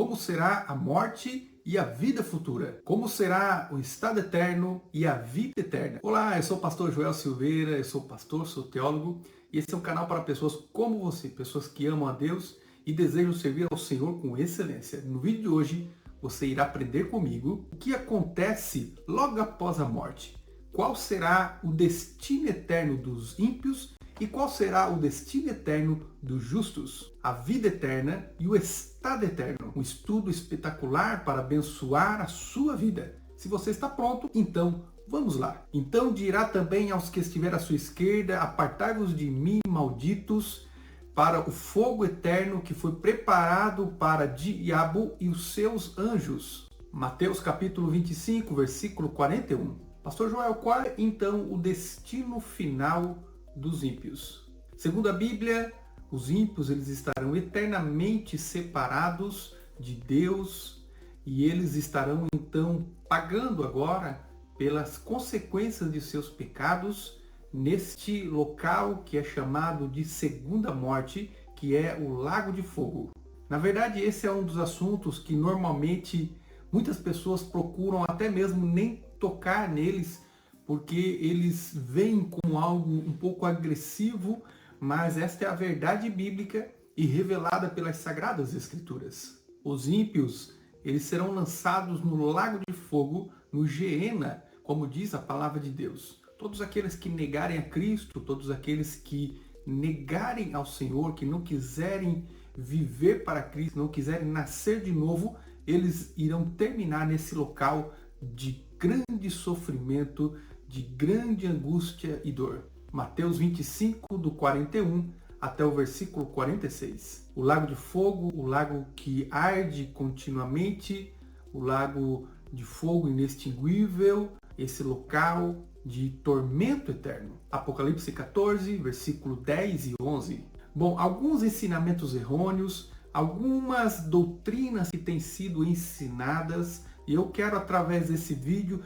Como será a morte e a vida futura? Como será o estado eterno e a vida eterna? Olá, eu sou o pastor Joel Silveira, eu sou pastor, sou teólogo, e esse é um canal para pessoas como você, pessoas que amam a Deus e desejam servir ao Senhor com excelência. No vídeo de hoje, você irá aprender comigo o que acontece logo após a morte. Qual será o destino eterno dos ímpios e qual será o destino eterno dos justos? A vida eterna e o estado eterno. Um estudo espetacular para abençoar a sua vida. Se você está pronto, então vamos lá. Então dirá também aos que estiverem à sua esquerda: apartai-vos de mim, malditos, para o fogo eterno que foi preparado para diabo e os seus anjos. Mateus capítulo 25, versículo 41. Pastor Joel, qual é então o destino final dos ímpios? Segundo a Bíblia, os ímpios eles estarão eternamente separados de Deus e eles estarão então pagando agora pelas consequências de seus pecados neste local que é chamado de segunda morte, que é o lago de fogo. Na verdade, esse é um dos assuntos que normalmente muitas pessoas procuram até mesmo nem tocar neles, porque eles veem como algo um pouco agressivo, mas esta é a verdade bíblica e revelada pelas Sagradas Escrituras. Os ímpios, eles serão lançados no lago de fogo, no Geena, como diz a palavra de Deus. Todos aqueles que negarem a Cristo, todos aqueles que negarem ao Senhor, que não quiserem viver para Cristo, não quiserem nascer de novo, eles irão terminar nesse local de grande sofrimento, de grande angústia e dor. Mateus 25, do 41 até o versículo 46. O lago de fogo, o lago que arde continuamente, o lago de fogo inextinguível, esse local de tormento eterno. Apocalipse 14, versículo 10 e 11. Bom, alguns ensinamentos errôneos, algumas doutrinas que têm sido ensinadas, e eu quero, através desse vídeo,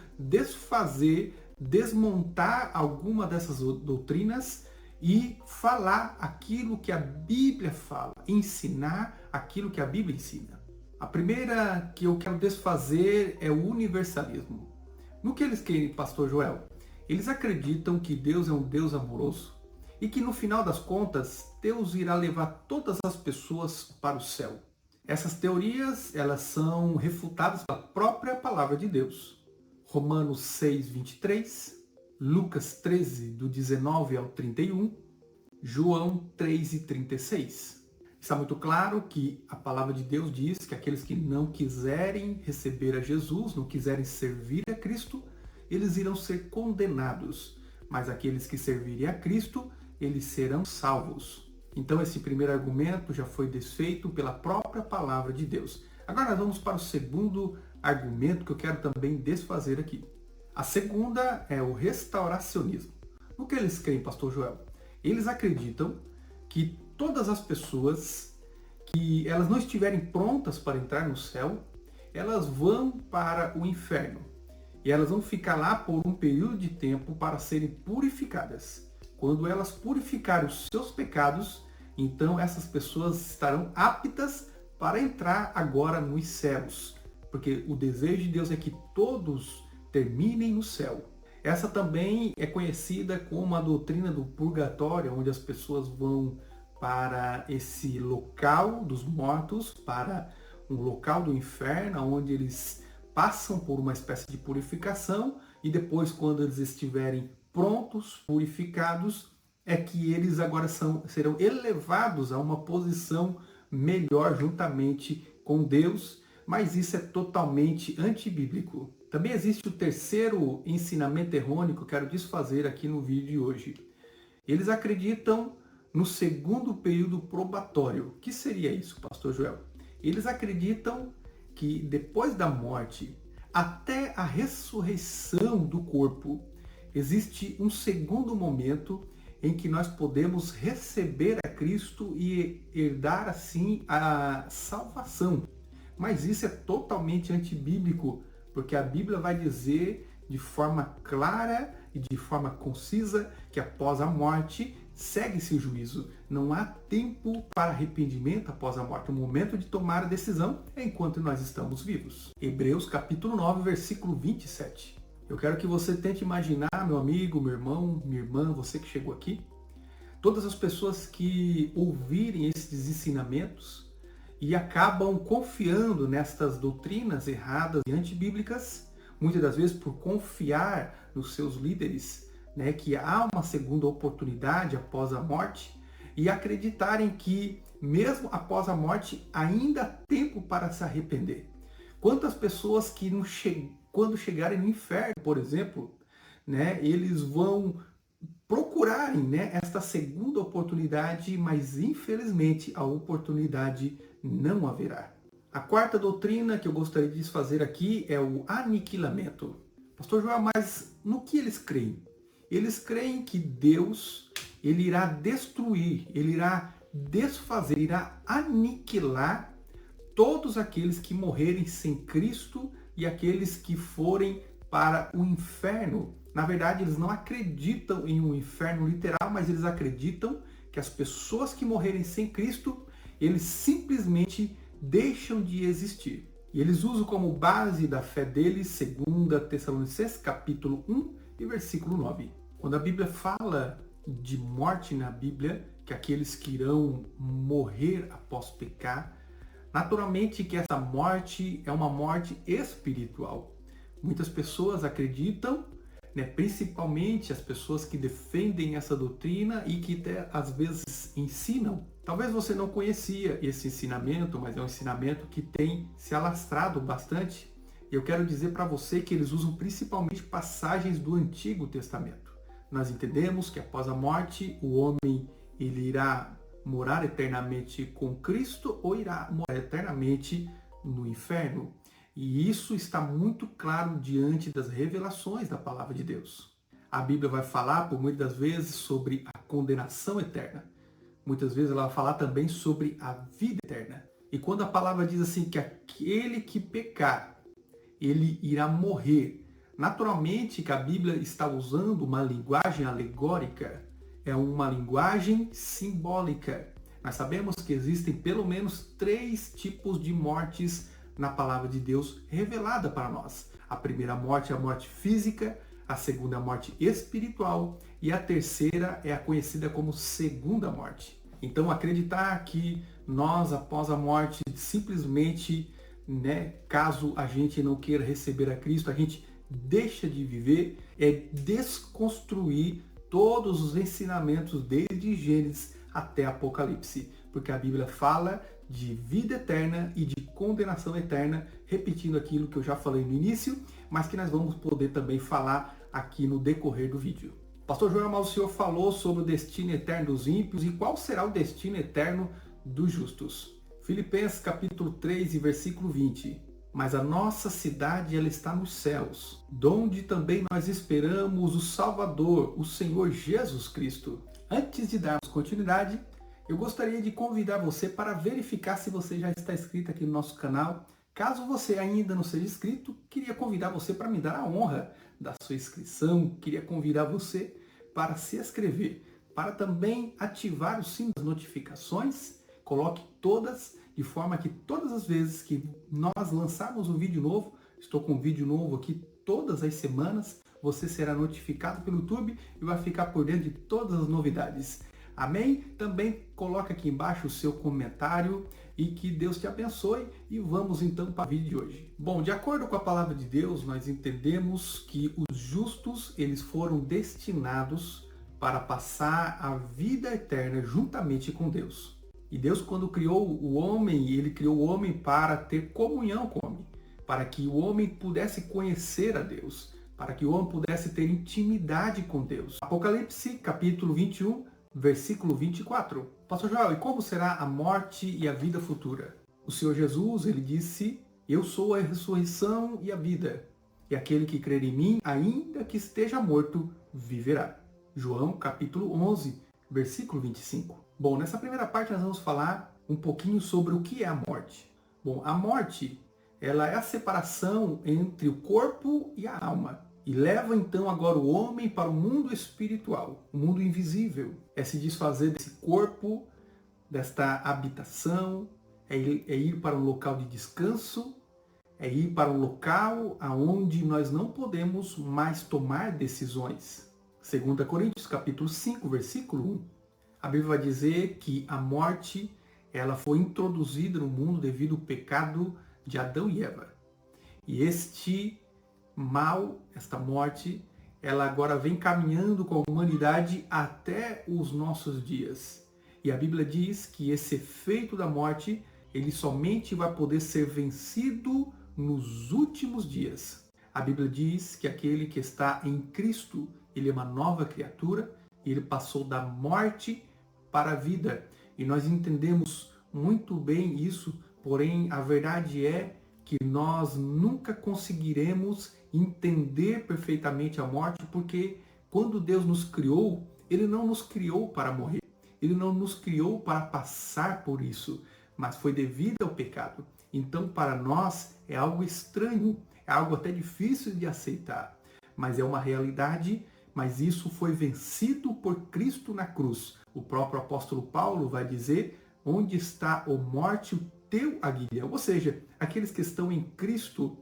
desmontar alguma dessas doutrinas e falar aquilo que a Bíblia fala, ensinar aquilo que a Bíblia ensina. A primeira que eu quero desfazer é o universalismo. No que eles querem, pastor Joel? Eles acreditam que Deus é um Deus amoroso e que no final das contas Deus irá levar todas as pessoas para o céu. Essas teorias, elas são refutadas pela própria palavra de Deus. Romanos 6, 23, Lucas 13, do 19 ao 31, João 3 e 36. Está muito claro que a palavra de Deus diz que aqueles que não quiserem receber a Jesus, não quiserem servir a Cristo, eles irão ser condenados. Mas aqueles que servirem a Cristo, eles serão salvos. Então esse primeiro argumento já foi desfeito pela própria palavra de Deus. Agora nós vamos para o segundo argumento que eu quero também desfazer aqui. A segunda é o restauracionismo. No que eles creem, pastor Joel? Eles acreditam que todas as pessoas que elas não estiverem prontas para entrar no céu, elas vão para o inferno. E elas vão ficar lá por um período de tempo para serem purificadas. Quando elas purificarem os seus pecados, então essas pessoas estarão aptas para entrar agora nos céus. Porque o desejo de Deus é que todos terminem no céu. Essa também é conhecida como a doutrina do purgatório, onde as pessoas vão para esse local dos mortos, para um local do inferno, onde eles passam por uma espécie de purificação e depois, quando eles estiverem prontos, purificados, é que eles agora serão elevados a uma posição melhor juntamente com Deus, mas isso é totalmente antibíblico. Também existe o terceiro ensinamento errôneo que eu quero desfazer aqui no vídeo de hoje. Eles acreditam no segundo período probatório. O que seria isso, pastor Joel? Eles acreditam que depois da morte, até a ressurreição do corpo, existe um segundo momento em que nós podemos receber a Cristo e herdar assim a salvação. Mas isso é totalmente antibíblico, porque a Bíblia vai dizer de forma clara e de forma concisa que após a morte segue-se o juízo. Não há tempo para arrependimento após a morte. O momento de tomar a decisão é enquanto nós estamos vivos. Hebreus capítulo 9, versículo 27. Eu quero que você tente imaginar, meu amigo, meu irmão, minha irmã, você que chegou aqui, todas as pessoas que ouvirem esses ensinamentos e acabam confiando nestas doutrinas erradas e antibíblicas, muitas das vezes por confiar nos seus líderes, né, que há uma segunda oportunidade após a morte, e acreditarem que mesmo após a morte ainda há tempo para se arrepender. Quantas pessoas que quando chegarem no inferno, por exemplo, né, eles vão procurarem, né, esta segunda oportunidade, mas infelizmente a oportunidade não haverá. A quarta doutrina que eu gostaria de desfazer aqui é o aniquilamento. Pastor Joel, mas no que eles creem? Eles creem que Deus, ele irá destruir, ele irá desfazer, irá aniquilar todos aqueles que morrerem sem Cristo e aqueles que forem para o inferno. Na verdade, eles não acreditam em um inferno literal, mas eles acreditam que as pessoas que morrerem sem Cristo, eles simplesmente deixam de existir. E eles usam como base da fé deles 2 Tessalonicenses capítulo 1 e versículo 9. Quando a Bíblia fala de morte na Bíblia, que aqueles que irão morrer após pecar, naturalmente que essa morte é uma morte espiritual. Muitas pessoas acreditam, né, principalmente as pessoas que defendem essa doutrina e que até, às vezes ensinam. Talvez você não conhecia esse ensinamento, mas é um ensinamento que tem se alastrado bastante. E eu quero dizer para você que eles usam principalmente passagens do Antigo Testamento. Nós entendemos que após a morte, o homem ele irá morar eternamente com Cristo ou irá morar eternamente no inferno. E isso está muito claro diante das revelações da palavra de Deus. A Bíblia vai falar, por muitas vezes, sobre a condenação eterna. Muitas vezes ela vai falar também sobre a vida eterna. E quando a palavra diz assim que aquele que pecar, ele irá morrer. Naturalmente que a Bíblia está usando uma linguagem alegórica, é uma linguagem simbólica. Nós sabemos que existem pelo menos 3 tipos de mortes na palavra de Deus revelada para nós. A primeira morte é a morte física, a segunda é a morte espiritual e a terceira é a conhecida como segunda morte. Então acreditar que nós após a morte simplesmente, né, caso a gente não queira receber a Cristo, a gente deixa de viver, é desconstruir todos os ensinamentos desde Gênesis até Apocalipse, porque a Bíblia fala de vida eterna e de condenação eterna, repetindo aquilo que eu já falei no início, mas que nós vamos poder também falar aqui no decorrer do vídeo. Pastor Joel, mas o senhor falou sobre o destino eterno dos ímpios, e qual será o destino eterno dos justos? Filipenses capítulo 3 e versículo 20. Mas a nossa cidade ela está nos céus, donde também nós esperamos o Salvador, o Senhor Jesus Cristo. Antes de darmos continuidade, eu gostaria de convidar você para verificar se você já está inscrito aqui no nosso canal. Caso você ainda não seja inscrito, queria convidar você para me dar a honra da sua inscrição, queria convidar você para se inscrever, para também ativar o sino das notificações, coloque todas, de forma que todas as vezes que nós lançarmos um vídeo novo, estou com um vídeo novo aqui todas as semanas, você será notificado pelo YouTube e vai ficar por dentro de todas as novidades. Amém? Também coloca aqui embaixo o seu comentário e que Deus te abençoe e vamos então para o vídeo de hoje. Bom, de acordo com a palavra de Deus, nós entendemos que os justos, eles foram destinados para passar a vida eterna juntamente com Deus. E Deus, quando criou o homem, ele criou o homem para ter comunhão com o homem, para que o homem pudesse conhecer a Deus, para que o homem pudesse ter intimidade com Deus. Apocalipse, capítulo 21, versículo 24. Pastor Joel, e como será a morte e a vida futura? O Senhor Jesus, ele disse, eu sou a ressurreição e a vida, e aquele que crer em mim, ainda que esteja morto, viverá. João, capítulo 11, versículo 25. Bom, nessa primeira parte nós vamos falar um pouquinho sobre o que é a morte. Bom, a morte, ela é a separação entre o corpo e a alma. e leva então agora o homem para o mundo espiritual, o mundo invisível. É se desfazer desse corpo, desta habitação, é ir para um local de descanso, é ir para um local aonde nós não podemos mais tomar decisões. 2 Coríntios capítulo 5, versículo 1. A Bíblia vai dizer que a morte ela foi introduzida no mundo devido ao pecado de Adão e Eva. E este mal, esta morte, ela agora vem caminhando com a humanidade até os nossos dias. E a Bíblia diz que esse efeito da morte, ele somente vai poder ser vencido nos últimos dias. A Bíblia diz que aquele que está em Cristo, ele é uma nova criatura, e ele passou da morte para a vida. E nós entendemos muito bem isso, porém a verdade é que nós nunca conseguiremos entender perfeitamente a morte, porque quando Deus nos criou, Ele não nos criou para morrer. Ele não nos criou para passar por isso, mas foi devido ao pecado. Então, para nós, é algo estranho, é algo até difícil de aceitar, mas é uma realidade, mas isso foi vencido por Cristo na cruz. O próprio apóstolo Paulo vai dizer: onde está, ó morte, o teu aguilhão? Ou seja, aqueles que estão em Cristo,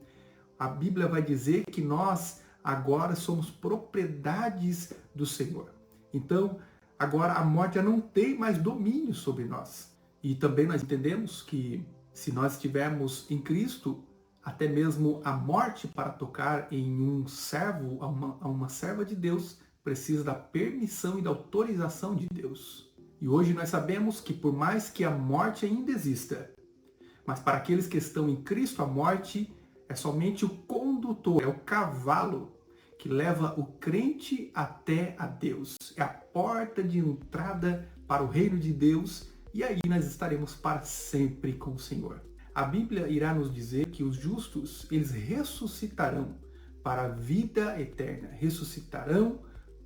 a Bíblia vai dizer que nós agora somos propriedades do Senhor. Então, agora a morte já não tem mais domínio sobre nós. E também nós entendemos que se nós estivermos em Cristo, até mesmo a morte para tocar em um servo, a uma serva de Deus, precisa da permissão e da autorização de Deus. E hoje nós sabemos que por mais que a morte ainda exista, mas para aqueles que estão em Cristo, a morte é somente o condutor, é o cavalo que leva o crente até a Deus. É a porta de entrada para o reino de Deus, e aí nós estaremos para sempre com o Senhor. A Bíblia irá nos dizer que os justos, eles ressuscitarão para a vida eterna, ressuscitarão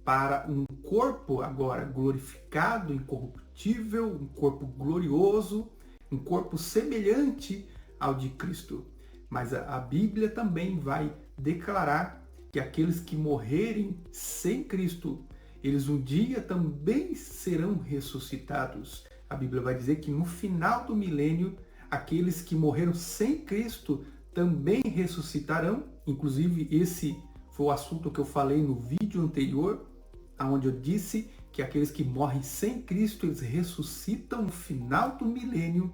para um corpo agora glorificado, incorruptível, um corpo glorioso, um corpo semelhante ao de Cristo. Mas a Bíblia também vai declarar que aqueles que morrerem sem Cristo, eles um dia também serão ressuscitados. A Bíblia vai dizer que no final do milênio, aqueles que morreram sem Cristo também ressuscitarão. Inclusive, esse foi o assunto que eu falei no vídeo anterior, onde eu disse que aqueles que morrem sem Cristo, eles ressuscitam no final do milênio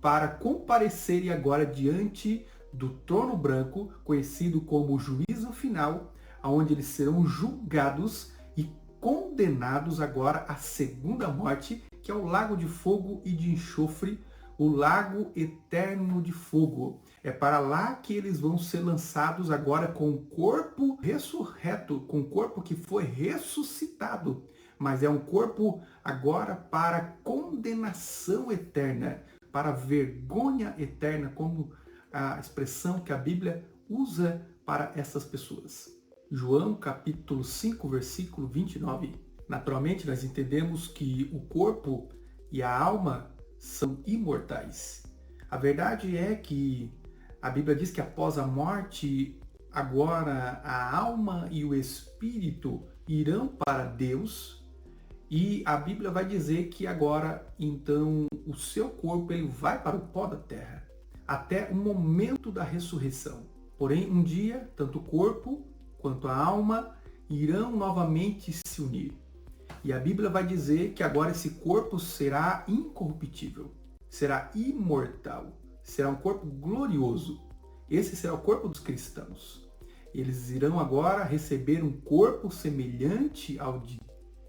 para comparecerem agora diante do trono branco, conhecido como o juízo final, onde eles serão julgados e condenados agora à segunda morte, que é o lago de fogo e de enxofre, o lago eterno de fogo. É para lá que eles vão ser lançados agora com o corpo ressurreto, com o corpo que foi ressuscitado. Mas é um corpo agora para condenação eterna, para vergonha eterna, como a expressão que a Bíblia usa para essas pessoas. João capítulo 5, versículo 29. Naturalmente, nós entendemos que o corpo e a alma são imortais. A verdade é que a Bíblia diz que após a morte, agora a alma e o espírito irão para Deus, e a Bíblia vai dizer que agora, então, o seu corpo ele vai para o pó da terra, até o momento da ressurreição. Porém, um dia, tanto o corpo quanto a alma irão novamente se unir. E a Bíblia vai dizer que agora esse corpo será incorruptível, será imortal, será um corpo glorioso. Esse será o corpo dos cristãos. Eles irão agora receber um corpo semelhante ao de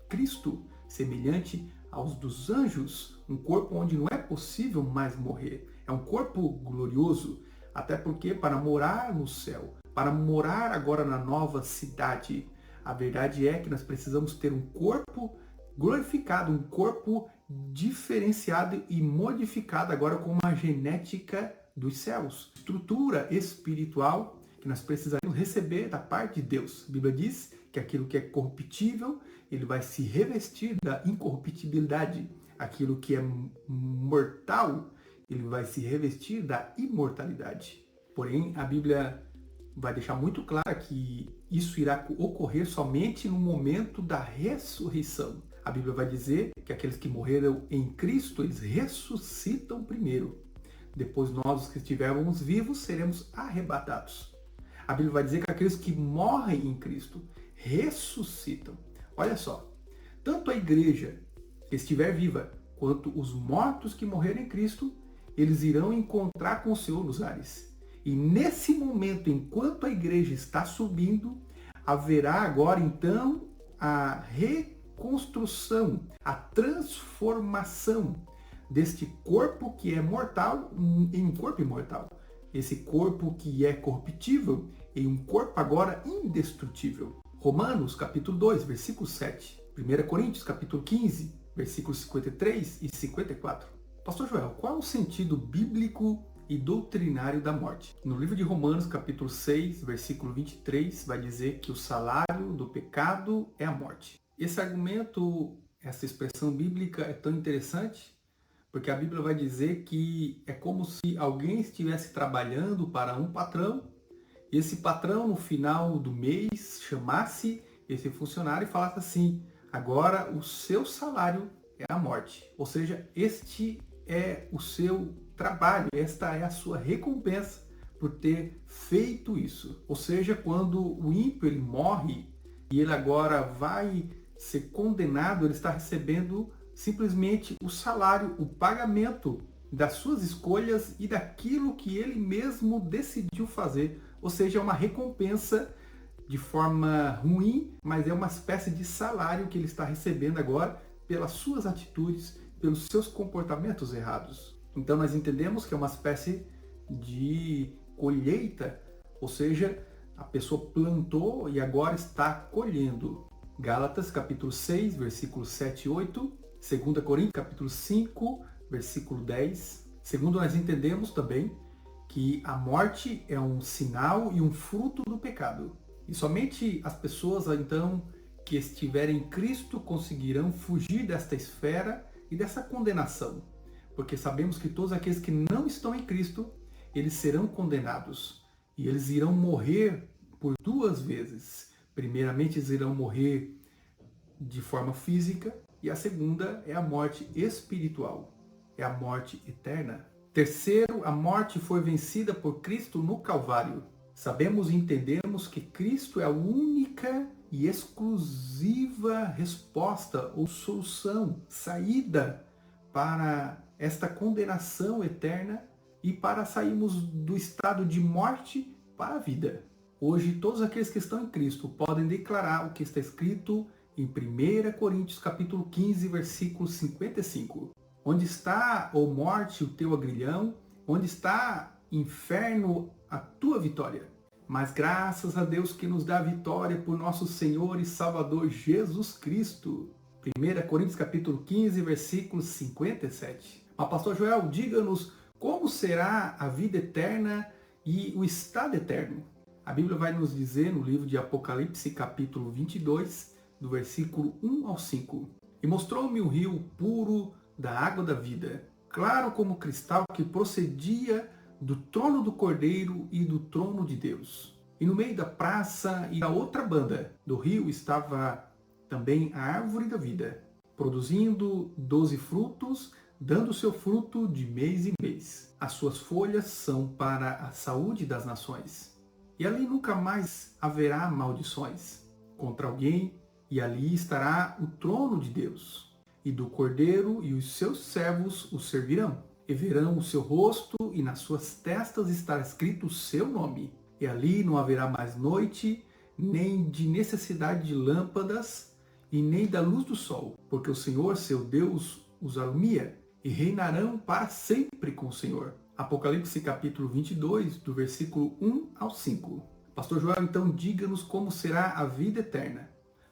Cristo, semelhante aos dos anjos, um corpo onde não é possível mais morrer. É um corpo glorioso, até porque para morar no céu, para morar agora na nova cidade, a verdade é que nós precisamos ter um corpo glorificado, um corpo diferenciado e modificado agora com uma genética dos céus, estrutura espiritual que nós precisaremos receber da parte de Deus. A Bíblia diz que aquilo que é corruptível, ele vai se revestir da incorruptibilidade. Aquilo que é mortal, ele vai se revestir da imortalidade. Porém, a Bíblia vai deixar muito claro que isso irá ocorrer somente no momento da ressurreição. A Bíblia vai dizer que aqueles que morreram em Cristo, eles ressuscitam primeiro. Depois nós, os que estivermos vivos, seremos arrebatados. A Bíblia vai dizer que aqueles que morrem em Cristo ressuscitam. Olha só, tanto a igreja que estiver viva, quanto os mortos que morreram em Cristo, eles irão encontrar com o Senhor nos ares. E nesse momento, enquanto a igreja está subindo, haverá agora então a reconstrução, a transformação deste corpo que é mortal em um corpo imortal. Esse corpo que é corruptível em um corpo agora indestrutível. Romanos capítulo 2, versículo 7. 1 Coríntios capítulo 15, versículos 53 e 54. Pastor Joel, qual é o sentido bíblico e doutrinário da morte? No livro de Romanos capítulo 6, versículo 23, vai dizer que o salário do pecado é a morte. Esse argumento, essa expressão bíblica é tão interessante, porque a Bíblia vai dizer que é como se alguém estivesse trabalhando para um patrão, e esse patrão no final do mês chamasse esse funcionário e falasse assim: agora o seu salário é a morte. Ou seja, este é o seu trabalho, esta é a sua recompensa por ter feito isso. Ou seja, quando o ímpio ele morre e ele agora vai ser condenado, ele está recebendo simplesmente o salário, o pagamento das suas escolhas e daquilo que ele mesmo decidiu fazer. Ou seja, é uma recompensa de forma ruim, mas é uma espécie de salário que ele está recebendo agora pelas suas atitudes, pelos seus comportamentos errados. Então nós entendemos que é uma espécie de colheita, ou seja, a pessoa plantou e agora está colhendo. Gálatas capítulo 6, versículos 7 e 8, 2 Coríntios capítulo 5, versículo 10. Segundo nós entendemos também que a morte é um sinal e um fruto do pecado. E somente as pessoas, então, que estiverem em Cristo conseguirão fugir desta esfera e dessa condenação. Porque sabemos que todos aqueles que não estão em Cristo, eles serão condenados. E eles irão morrer por duas vezes. Primeiramente, eles irão morrer de forma física, e a segunda é a morte espiritual, é a morte eterna. Terceiro, a morte foi vencida por Cristo no Calvário. Sabemos e entendemos que Cristo é a única e exclusiva resposta ou solução, saída para esta condenação eterna e para sairmos do estado de morte para a vida. Hoje, todos aqueles que estão em Cristo podem declarar o que está escrito em 1 Coríntios capítulo 15, versículo 55. Onde está, ó morte, o teu agrilhão? Onde está, inferno, a tua vitória? Mas graças a Deus que nos dá a vitória por nosso Senhor e Salvador Jesus Cristo. 1 Coríntios capítulo 15, versículo 57. Mas pastor Joel, diga-nos como será a vida eterna e o estado eterno. A Bíblia vai nos dizer no livro de Apocalipse capítulo 22, do versículo 1 ao 5. E mostrou-me o rio puro da água da vida, claro como cristal, que procedia do trono do Cordeiro e do trono de Deus. E no meio da praça e da outra banda do rio estava também a árvore da vida, produzindo 12 frutos, dando seu fruto de mês em mês. As suas folhas são para a saúde das nações. E ali nunca mais haverá maldições contra alguém, e ali estará o trono de Deus e do Cordeiro, e os seus servos o servirão. E verão o seu rosto, e nas suas testas estará escrito o seu nome. E ali não haverá mais noite, nem de necessidade de lâmpadas, e nem da luz do sol, porque o Senhor, seu Deus, os alumia, e reinarão para sempre com o Senhor. Apocalipse capítulo 22, do versículo 1 ao 5. Pastor Joel, então diga-nos como será a vida eterna.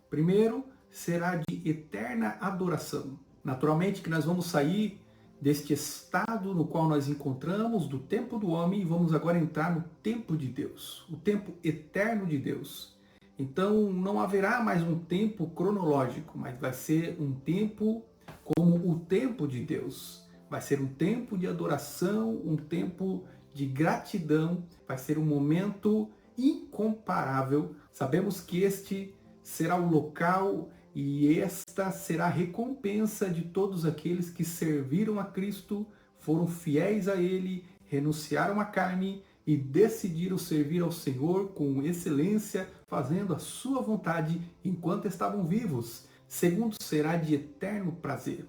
Primeiro, será de eterna adoração. Naturalmente que nós vamos sair deste estado no qual nós encontramos, do tempo do homem, e vamos agora entrar no tempo de Deus, o tempo eterno de Deus. Então não haverá mais um tempo cronológico, mas vai ser um tempo como o tempo de Deus. Vai ser um tempo de adoração, um tempo de gratidão, vai ser um momento incomparável. Sabemos que este será o local e esta será a recompensa de todos aqueles que serviram a Cristo, foram fiéis a Ele, renunciaram à carne e decidiram servir ao Senhor com excelência, fazendo a sua vontade enquanto estavam vivos. Segundo, será de eterno prazer.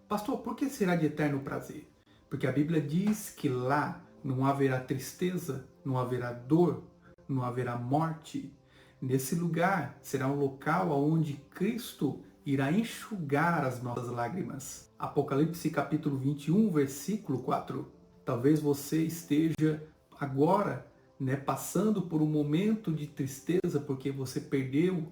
Pastor, por que será de eterno prazer? Porque a Bíblia diz que lá não haverá tristeza, não haverá dor, não haverá morte. Nesse lugar será um local onde Cristo irá enxugar as nossas lágrimas. Apocalipse capítulo 21, versículo 4. Talvez você esteja agora, passando por um momento de tristeza porque você perdeu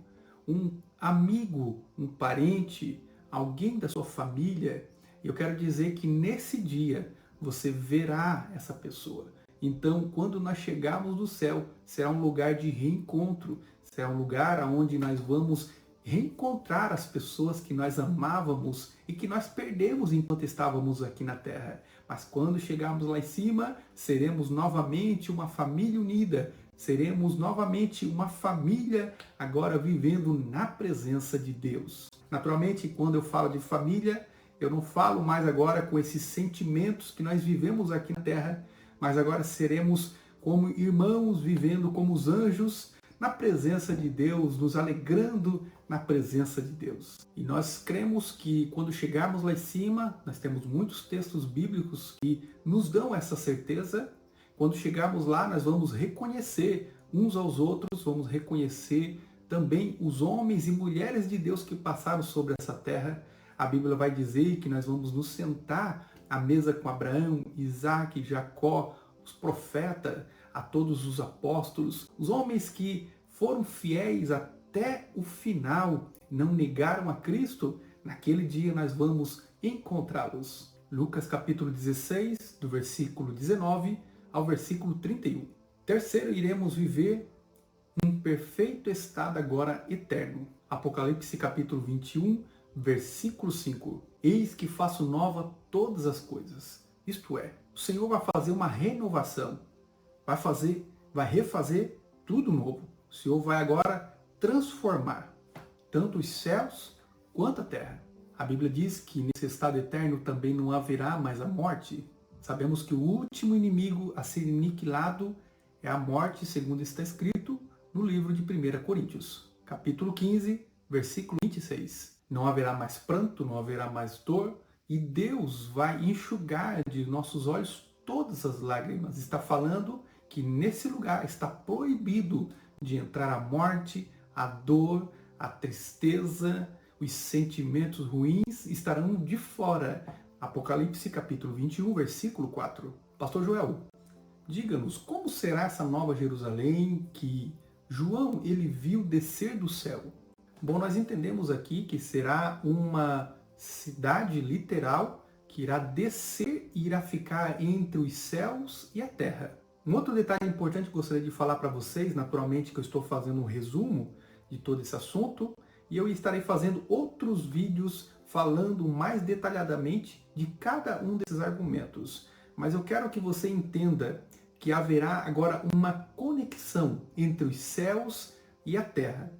um amigo, um parente, alguém da sua família. Eu quero dizer que nesse dia você verá essa pessoa. Então, quando nós chegarmos no céu, será um lugar de reencontro, será um lugar onde nós vamos reencontrar as pessoas que nós amávamos e que nós perdemos enquanto estávamos aqui na terra. Mas quando chegarmos lá em cima, seremos novamente uma família unida, seremos novamente uma família agora vivendo na presença de Deus. Naturalmente, quando eu falo de família, eu não falo mais agora com esses sentimentos que nós vivemos aqui na terra, mas agora seremos como irmãos vivendo como os anjos na presença de Deus, nos alegrando na presença de Deus. E nós cremos que quando chegarmos lá em cima, nós temos muitos textos bíblicos que nos dão essa certeza. Quando chegarmos lá, nós vamos reconhecer uns aos outros, vamos reconhecer também os homens e mulheres de Deus que passaram sobre essa terra. A Bíblia vai dizer que nós vamos nos sentar à mesa com Abraão, Isaac, Jacó, os profetas, a todos os apóstolos, os homens que foram fiéis até o final, não negaram a Cristo. Naquele dia nós vamos encontrá-los. Lucas capítulo 16, do versículo 19 ao versículo 31. Terceiro, iremos viver um perfeito estado agora eterno. Apocalipse capítulo 21, versículo 5. Eis que faço nova todas as coisas. Isto é, o Senhor vai fazer uma renovação. Vai refazer tudo novo. O Senhor vai agora transformar tanto os céus quanto a terra. A Bíblia diz que nesse estado eterno também não haverá mais a morte. Sabemos que o último inimigo a ser aniquilado é a morte, segundo está escrito no livro de 1 Coríntios, capítulo 15, versículo 26. Não haverá mais pranto, não haverá mais dor, e Deus vai enxugar de nossos olhos todas as lágrimas. Está falando que nesse lugar está proibido de entrar a morte, a dor, a tristeza, os sentimentos ruins estarão de fora. Apocalipse capítulo 21, versículo 4. Pastor Joel, diga-nos como será essa nova Jerusalém que João ele viu descer do céu. Bom, nós entendemos aqui que será uma cidade literal que irá descer e irá ficar entre os céus e a terra. Um outro detalhe importante que eu gostaria de falar para vocês, naturalmente que eu estou fazendo um resumo de todo esse assunto, e eu estarei fazendo outros vídeos falando mais detalhadamente de cada um desses argumentos. Mas eu quero que você entenda que haverá agora uma conexão entre os céus e a terra.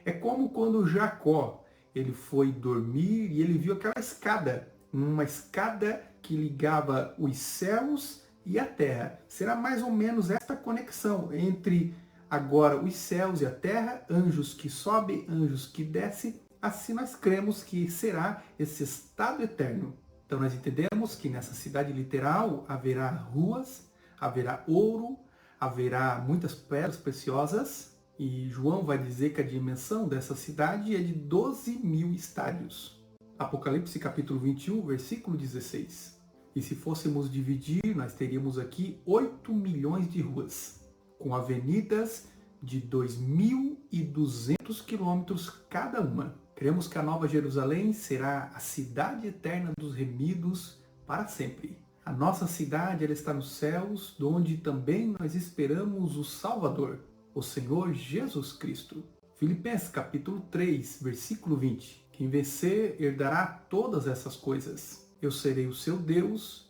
É como quando Jacó ele foi dormir e ele viu aquela escada, uma escada que ligava os céus e a terra. Será mais ou menos esta conexão entre agora os céus e a terra, anjos que sobem, anjos que descem. Assim nós cremos que será esse estado eterno. Então nós entendemos que nessa cidade literal haverá ruas, haverá ouro, haverá muitas pedras preciosas. E João vai dizer que a dimensão dessa cidade é de 12.000 estádios. Apocalipse capítulo 21, versículo 16. E se fôssemos dividir, nós teríamos aqui 8 milhões de ruas, com avenidas de 2.200 quilômetros cada uma. Cremos que a Nova Jerusalém será a cidade eterna dos remidos para sempre. A nossa cidade ela está nos céus, onde também nós esperamos o Salvador, o Senhor Jesus Cristo. Filipenses capítulo 3, versículo 20. Quem vencer herdará todas essas coisas. Eu serei o seu Deus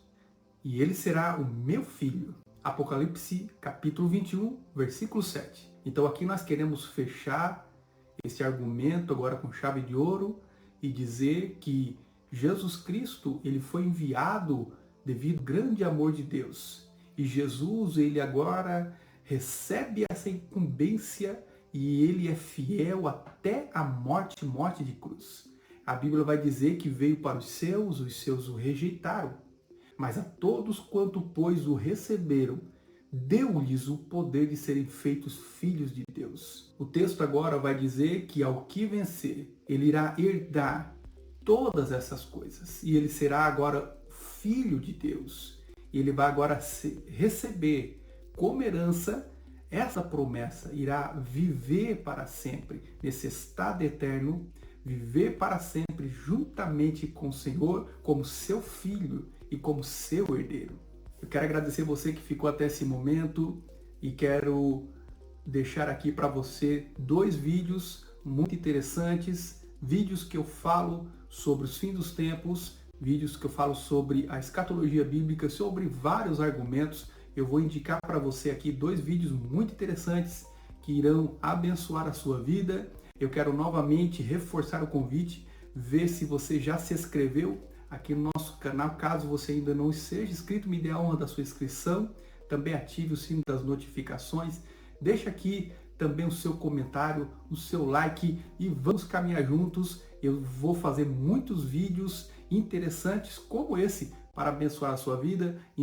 e ele será o meu filho. Apocalipse capítulo 21, versículo 7. Então aqui nós queremos fechar esse argumento agora com chave de ouro e dizer que Jesus Cristo, ele foi enviado devido ao grande amor de Deus. E Jesus, ele agora recebe essa incumbência e ele é fiel até a morte, morte de cruz. A Bíblia vai dizer que veio para os seus o rejeitaram. Mas a todos quanto, pois, o receberam, deu-lhes o poder de serem feitos filhos de Deus. O texto agora vai dizer que ao que vencer, ele irá herdar todas essas coisas. E ele será agora filho de Deus. E ele vai agora receber como herança essa promessa. Irá viver para sempre nesse estado eterno, viver para sempre juntamente com o Senhor como seu filho e como seu herdeiro. Eu quero agradecer você que ficou até esse momento e quero deixar aqui para você 2 vídeos muito interessantes, vídeos que eu falo sobre os fins dos tempos, vídeos que eu falo sobre a escatologia bíblica, sobre vários argumentos. Eu vou indicar para você aqui 2 vídeos muito interessantes que irão abençoar a sua vida. Eu quero novamente reforçar o convite, ver se você já se inscreveu aqui no nosso canal. Caso você ainda não seja inscrito, me dê a honra da sua inscrição. Também ative o sino das notificações. Deixa aqui também o seu comentário, o seu like e vamos caminhar juntos. Eu vou fazer muitos vídeos interessantes como esse para abençoar a sua vida.